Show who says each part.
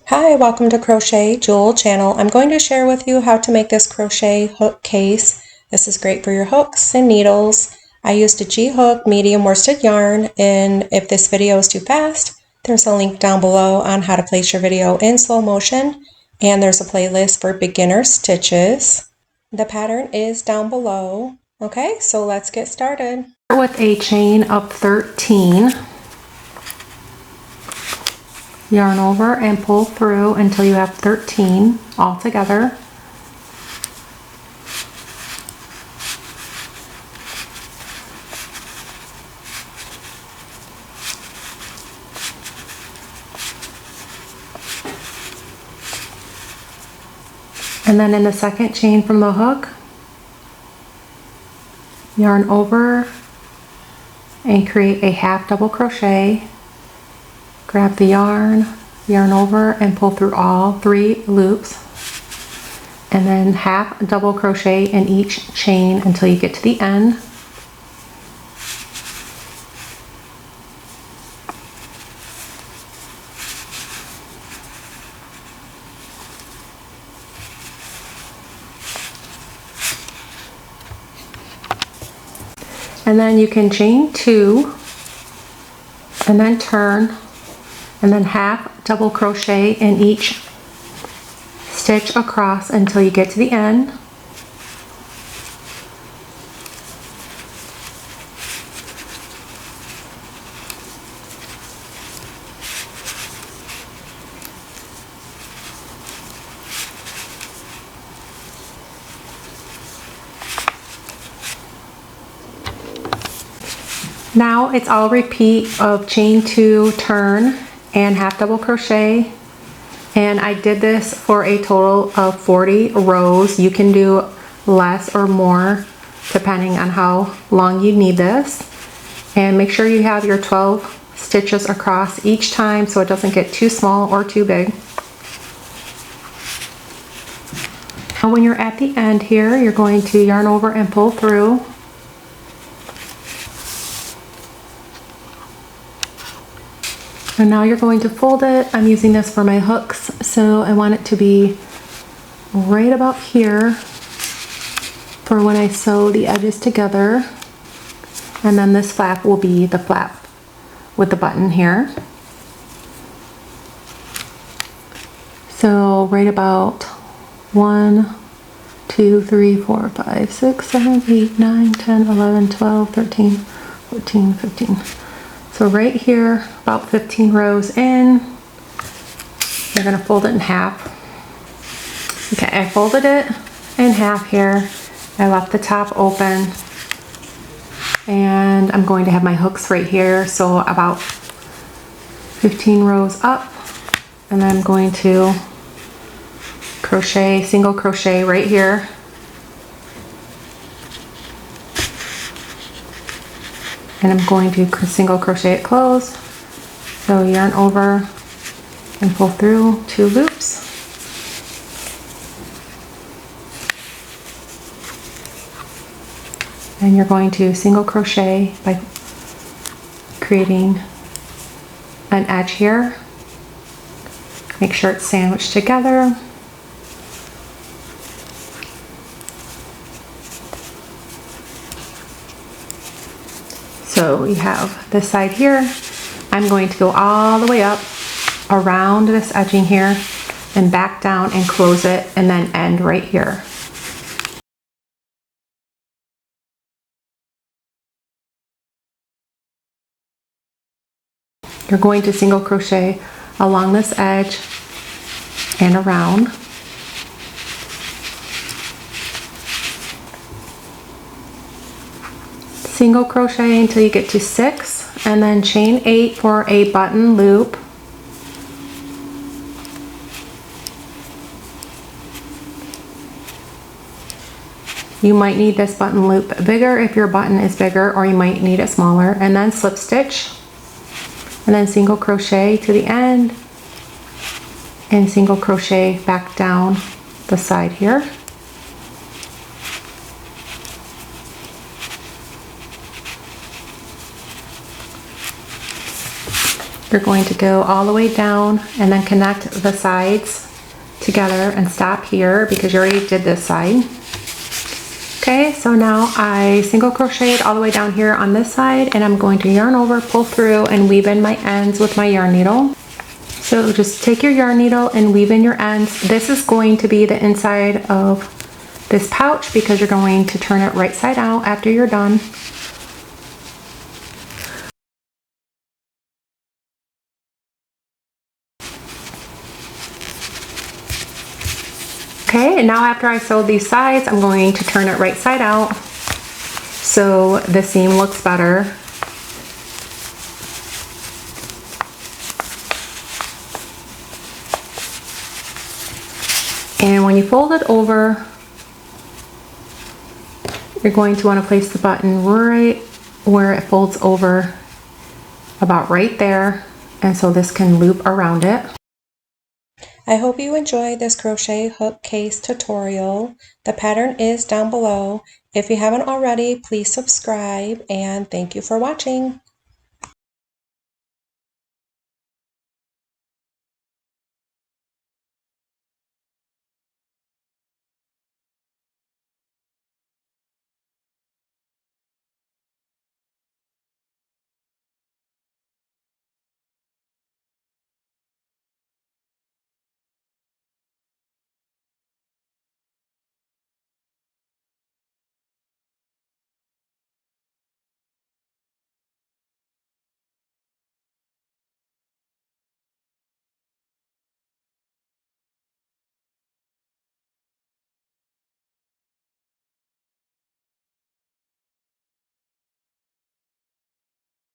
Speaker 1: Hi, welcome to Crochet Jewel channel. I'm going to share with you how to make this crochet hook case. This is great for your hooks and needles. I used a G-hook medium worsted yarn, and if this video is too fast, there's a link down below on how to place your video in slow motion, and there's a playlist for beginner stitches. The pattern is down below. Okay, so let's get started. With a chain of 13. Yarn over and pull through until you have 13 all together. And then in the second chain from the hook, yarn over and create a half double crochet. Grab the yarn over and pull through all 3 loops, and then half double crochet in each chain until you get to the end. And then you can chain 2 and then turn, and then half double crochet in each stitch across until you get to the end. Now it's all repeat of chain 2, turn, and half double crochet, and I did this for a total of 40 rows. You can do less or more depending on how long you need this, and make sure you have your 12 stitches across each time so it doesn't get too small or too big. Now when you're at the end here, you're going to yarn over and pull through. And now you're going to fold it. I'm using this for my hooks, so I want it to be right about here for when I sew the edges together. And then this flap will be the flap with the button here. So right about 1, 2, 3, 4, 5, 6, 7, 8, 9, 10, 11, 12, 13, 14, 15. So right here, about 15 rows in, you're going to fold it in half. Okay, I folded it in half here. I left the top open, and I'm going to have my hooks right here, so about 15 rows up, and I'm going to crochet, single crochet right here. And I'm going to single crochet it closed. So yarn over and pull through 2 loops. And you're going to single crochet by creating an edge here. Make sure it's sandwiched together. So you have this side here. I'm going to go all the way up around this edging here and back down and close it, and then end right here. You're going to single crochet along this edge and around. Single crochet until you get to 6, and then chain 8 for a button loop. You might need this button loop bigger if your button is bigger, or you might need it smaller, and then slip stitch, and then single crochet to the end, and single crochet back down the side here. You're going to go all the way down and then connect the sides together and stop here because you already did this side. Okay, so now I single crocheted all the way down here on this side, and I'm going to yarn over, pull through, and weave in my ends with my yarn needle. So just take your yarn needle and weave in your ends. This is going to be the inside of this pouch because you're going to turn it right side out after you're done. Okay, and now after I sewed these sides, I'm going to turn it right side out so the seam looks better. And when you fold it over, you're going to want to place the button right where it folds over, about right there, and so this can loop around it. I hope you enjoyed this crochet hook case tutorial. The pattern is down below. If you haven't already, please subscribe, and thank you for watching.